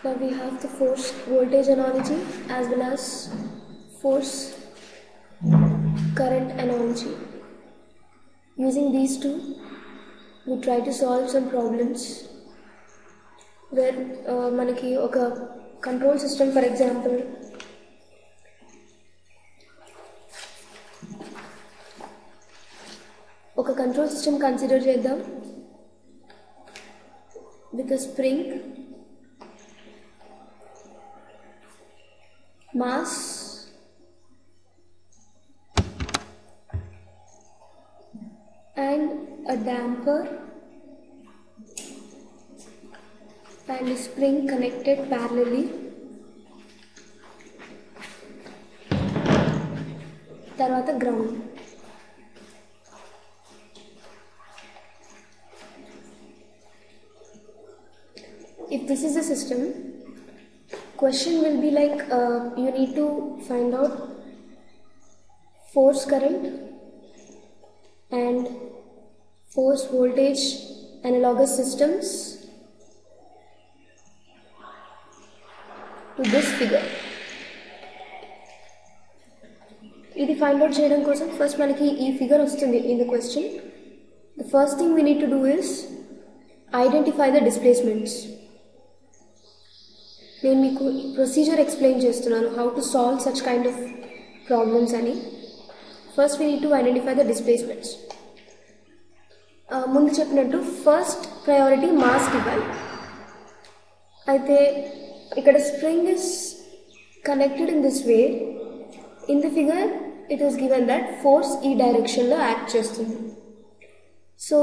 Now we have the force voltage analogy as well as force current analogy. Using these two, we try to solve some problems where manaki oka control system, for example, oka control system consider chedam with a spring, mass, and a damper and a spring connected parallelly. Tarvata ground. If this is a system, question will be like you need to find out force current and force voltage analogous systems to this figure. Idi find out cheyadam kosam first manaki ee figure vastundi in the question. The first thing we need to do is identify the displacements. నేను మీకు procedure explain చేస్తున్నాను how to solve such kind of problems అని. First we need to identify the displacements. ముందు చెప్పినట్టు first priority మాస్కి ఇవ్వాలి. అయితే ఇక్కడ spring is connected in this way. In the figure it is given that force ఈ డైరెక్షన్లో యాక్ట్ చేస్తుంది. సో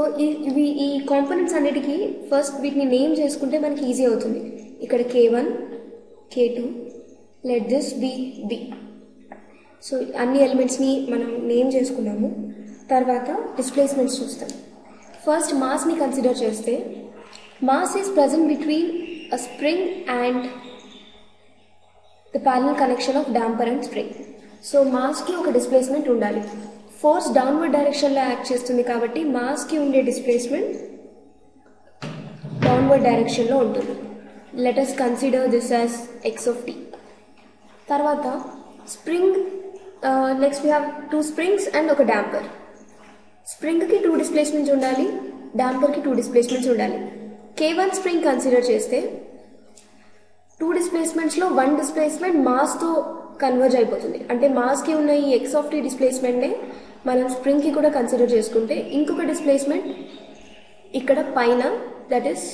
ఈ కాంపోనెంట్స్ అన్నిటికీ ఫస్ట్ వీటిని నేమ్ చేసుకుంటే మనకి ఈజీ అవుతుంది. ఇక్కడ K1, K2, let this be B. So అన్ని ఎలిమెంట్స్ని మనం నేమ్ చేసుకున్నాము. తర్వాత డిస్ప్లేస్మెంట్స్ చూస్తాం. ఫస్ట్ మాస్ని కన్సిడర్ చేస్తే mass is present between a spring and the parallel connection of damper and spring. So మాస్కి ఒక డిస్ప్లేస్మెంట్ ఉండాలి. ఫోర్స్ డౌన్వర్డ్ డైరెక్షన్లో యాక్ట్ చేస్తుంది కాబట్టి మాస్కి ఉండే డిస్ప్లేస్మెంట్ డౌన్వర్డ్ డైరెక్షన్లో ఉంటుంది. Let us consider this as x of t. Tarvata spring, next we have two springs and oka damper. Spring ki two displacements undali, damper ki two displacements undali. K1 spring consider cheste two displacements lo one displacement mass to converge అయిపోతుంది. అంటే mass కి ఉన్న ఈ x of t displacement నే మనం spring కి కూడా consider చేసుకుంటే ఇంకొక డిస్ప్లేస్మెంట్ ఇక్కడ పైన that is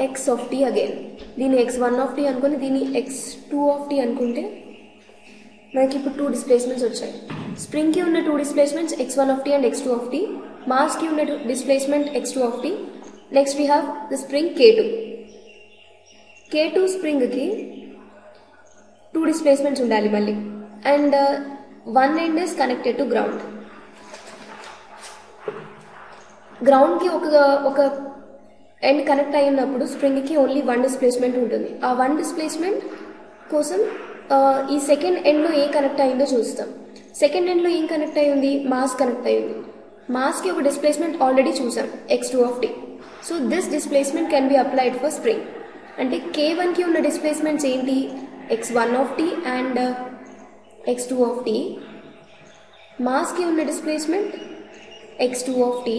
x of t again. దీన్ని x1 of t అనుకుని దీన్ని x2 of t అనుకుంటే మనకి ఇప్పుడు టూ డిస్ప్లేస్మెంట్స్ వచ్చాయి. స్ప్రింగ్కి ఉన్న two displacements x1 of t and x2 of t. మాస్కి ఉన్న displacement x2 of t. Next we have the spring K2. K2 స్ప్రింగ్కి టూ డిస్ప్లేస్మెంట్స్ ఉండాలి మళ్ళీ and one end is connected to ground. గ్రౌండ్కి ఒక ఎండ్ కనెక్ట్ అయినప్పుడు స్ప్రింగ్కి only one displacement ఉంటుంది. ఆ వన్ డిస్ప్లేస్మెంట్ కోసం ఈ సెకండ్ ఎండ్లో ఏం కనెక్ట్ అయిందో చూస్తాం. సెకండ్ ఎండ్లో ఏం కనెక్ట్ అయ్యింది? మాస్ కనెక్ట్ అయ్యింది. మాస్కి ఒక డిస్ప్లేస్మెంట్ ఆల్రెడీ చూసాం x2 of t. So this displacement can be applied for spring. అంటే K1కి ఉన్న డిస్ప్లేస్మెంట్స్ ఏంటి? x1 of t and x2 of t. మాస్కి ఉన్న డిస్ప్లేస్మెంట్ x2 of t.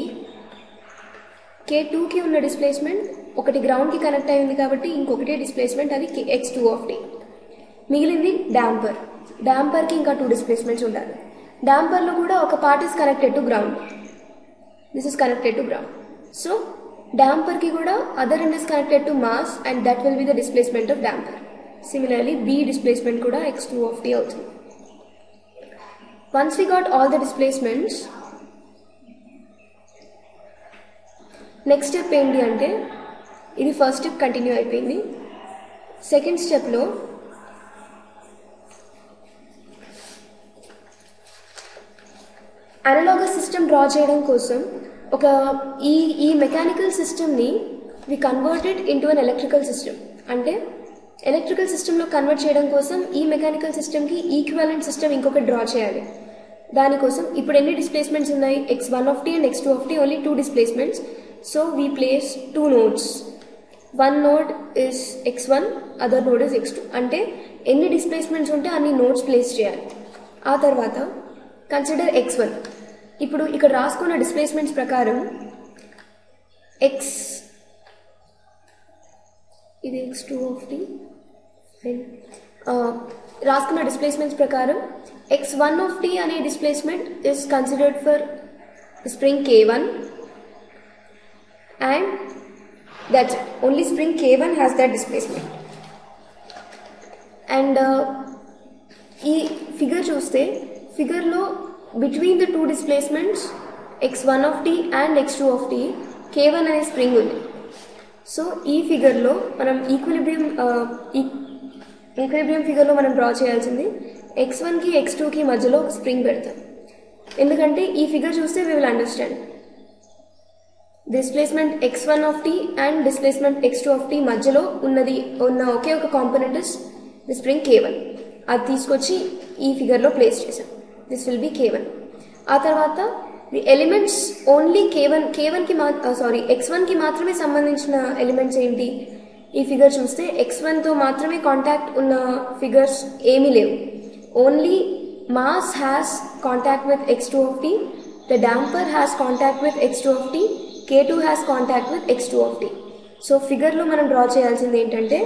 K2కి ఉన్న డిస్ప్లేస్మెంట్ ఒకటి గ్రౌండ్కి కనెక్ట్ అయింది కాబట్టి ఇంకొకటి డిస్ప్లేస్మెంట్ అది x2 of t. మిగిలింది డాంపర్. డాంపర్కి ఇంకా టూ డిస్ప్లేస్మెంట్స్ ఉండాలి. డాంపర్లో కూడా ఒక part is connected to ground. This is connected to ground. So డాంపర్కి కూడా other end is connected to mass and that will be the displacement of damper. Similarly B displacement కూడా x2 of t అవుతుంది. Once we got all the displacements, next step ఏంటి అంటే ఇది first step continue అయిపోయింది. Second స్టెప్లో analogous system draw చేయడం కోసం ఒక ఈ మెకానికల్ సిస్టమ్ని we converted into an electrical system. అంటే ఎలక్ట్రికల్ సిస్టంలో కన్వర్ట్ చేయడం కోసం ఈ మెకానికల్ సిస్టమ్కి ఈక్వివలెంట్ సిస్టమ్ ఇంకొకటి డ్రా చేయాలి. దానికోసం ఇప్పుడు ఎన్ని డిస్ప్లేస్మెంట్స్ ఉన్నాయి? x1 of t and x2 of t, only two displacements. So we place two nodes. One node is x1, other node is x2. అంటే ఎన్ని డిస్ప్లేస్మెంట్స్ ఉంటే అన్ని నోడ్స్ ప్లేస్ చేయాలి. ఆ తర్వాత కన్సిడర్ x1. ఇప్పుడు ఇక్కడ రాసుకున్న డిస్ప్లేస్మెంట్స్ ప్రకారం ఇది x2 ఆఫ్ t రాసుకున్న డిస్ప్లేస్మెంట్స్ ప్రకారం x1 ఆఫ్ t అనే displacement is considered for spring k1 and that's it. Only spring k1 has that displacement. And ఈ ఫిగర్ చూస్తే ఫిగర్లో between the two displacements x1 of t and x2 of t k1 అనే spring ఉంది. So ఈ ఫిగర్లో మనం equilibrium ఫిగర్లో మనం డ్రా చేయాల్సింది x1కి x2కి మధ్యలో స్ప్రింగ్ పెడతాం. ఎందుకంటే ఈ ఫిగర్ చూస్తే we will understand displacement x1 of t and displacement x2 of t మధ్యలో ఉన్న ఒకే ఒక component is the spring k1. అది తీసుకొచ్చి ఈ ఫిగర్లో ప్లేస్ చేసాం. This will be k1. ఆ తర్వాత ది ఎలిమెంట్స్ ఓన్లీ x1కి మాత్రమే సంబంధించిన ఎలిమెంట్స్ ఏంటి? ఈ ఫిగర్ చూస్తే x1తో మాత్రమే కాంటాక్ట్ ఉన్న ఫిగర్స్ ఏమీ లేవు. Only mass has contact with x2 of t, the damper has contact with x2 of t, k2 has contact with x2 of t. So ఫిగర్లో మనం డ్రా చేయాల్సింది ఏంటంటే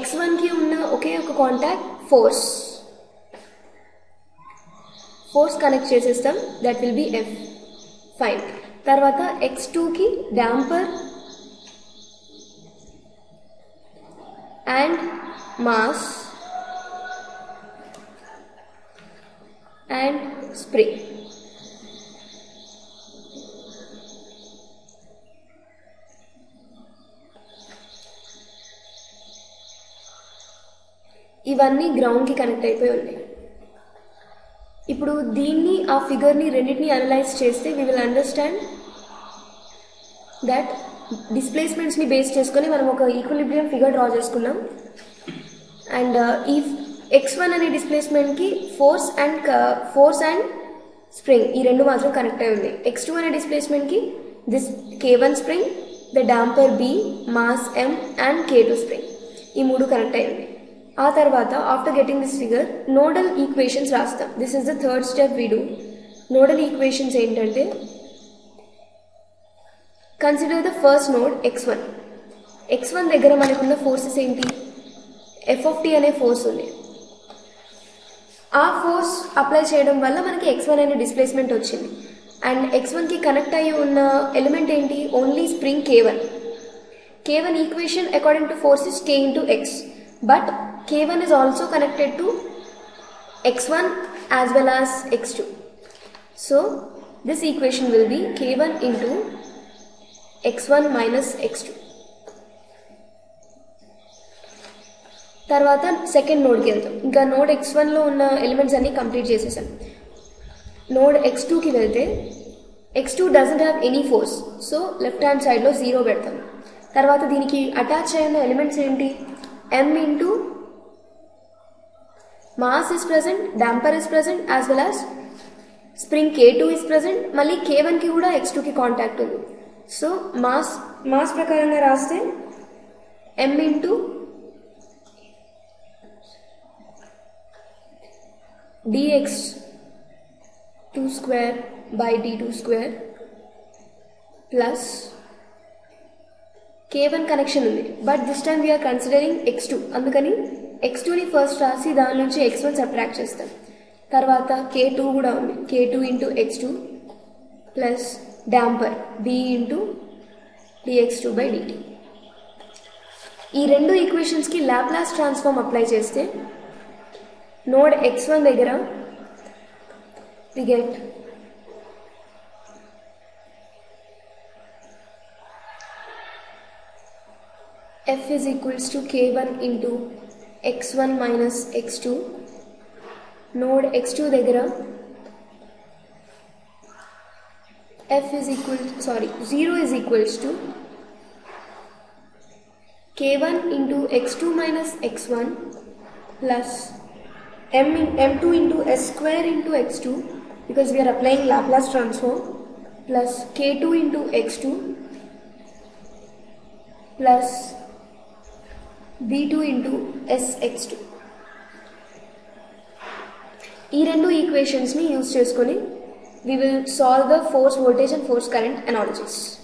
x1కి ఉన్న ఒకే ఒక కాంటాక్ట్ ఫోర్స్ కనెక్ట్ చేసేస్తాం. That will be f. Fine. తర్వాత x2కి damper and mass and spring. ఇవన్నీ గ్రౌండ్కి కనెక్ట్ అయిపోయి ఉన్నాయి. ఇప్పుడు దీన్ని ఆ ఫిగర్ని రెండింటిని అనలైజ్ చేస్తే వీ విల్ అండర్స్టాండ్ దట్ డిస్ప్లేస్మెంట్స్ని బేస్ చేసుకొని మనం ఒక ఈక్విలిబ్రియం ఫిగర్ డ్రా చేసుకున్నాం. అండ్ ఈ x1 అనే డిస్ప్లేస్మెంట్కి ఫోర్స్ అండ్ స్ప్రింగ్ ఈ రెండు మాత్రం కనెక్ట్ అయి ఉంది. x2 అనే డిస్ప్లేస్మెంట్కి this k1 spring, the damper b, మాస్ m అండ్ k2 స్ప్రింగ్ ఈ మూడు కనెక్ట్ అయి ఉంది. ఆ తర్వాత after getting this figure nodal equations రాస్తాం. This is the third step we do. Nodal equations ఏంటంటే consider the first node x1. x1 దగ్గర మనకున్న ఫోర్సెస్ ఏంటి? f ఆఫ్ t అనే ఫోర్స్ ఉంది. ఆ ఫోర్స్ అప్లై చేయడం వల్ల మనకి x1 అనే డిస్ప్లేస్మెంట్ వచ్చింది. అండ్ x1కి కనెక్ట్ అయ్యి ఉన్న ఎలిమెంట్ ఏంటి? Only spring k1. k1 equation according to force is k into x. But k1 is also connected to x1 as well as x2. So this equation will be k1 into x1 minus x2. తర్వాత second నోడ్కి వెళ్తాం. ఇంకా node x1లో ఉన్న elements అన్ని complete చేసేసాం. Node x2కి వెళ్తే x2 doesn't have any force, so left hand సైడ్లో 0 పెడతాం. తర్వాత దీనికి అటాచ్ అయిన ఎలిమెంట్స్ ఏంటి? m into mass is present, damper is present as well as spring k2 is present. మళ్ళీ k1కి కూడా x2కి కాంటాక్ట్ ఉంది. సో మాస్ ప్రకారంగా రాస్తే m into dx2 square by d2 square plus k1 connection ఉంది. But this time we're considering x2. అందుకని x2ని first రాసి దాని నుంచి x1 సబ్ట్రాక్ట్ చేస్తాం. తర్వాత k2 కూడా ఉంది. k2 into x2 plus damper b into dx2 by dt. ఈ రెండు ఈక్వేషన్స్కి లాప్లాస్ ట్రాన్స్ఫార్మ్ అప్లై చేస్తే నోడ్ x1 దగ్గర we get f is equals to k1 into x1 minus x2. Node x2 దగ్గర zero is equals to k1 into x2 minus x1 plus m2 into s square into x2 because we are applying Laplace transform plus k2 into x2 plus V2 into Sx2. ఈ రెండు ఈక్వేషన్స్ని use చేసుకొని we will solve the force voltage and force current analogies.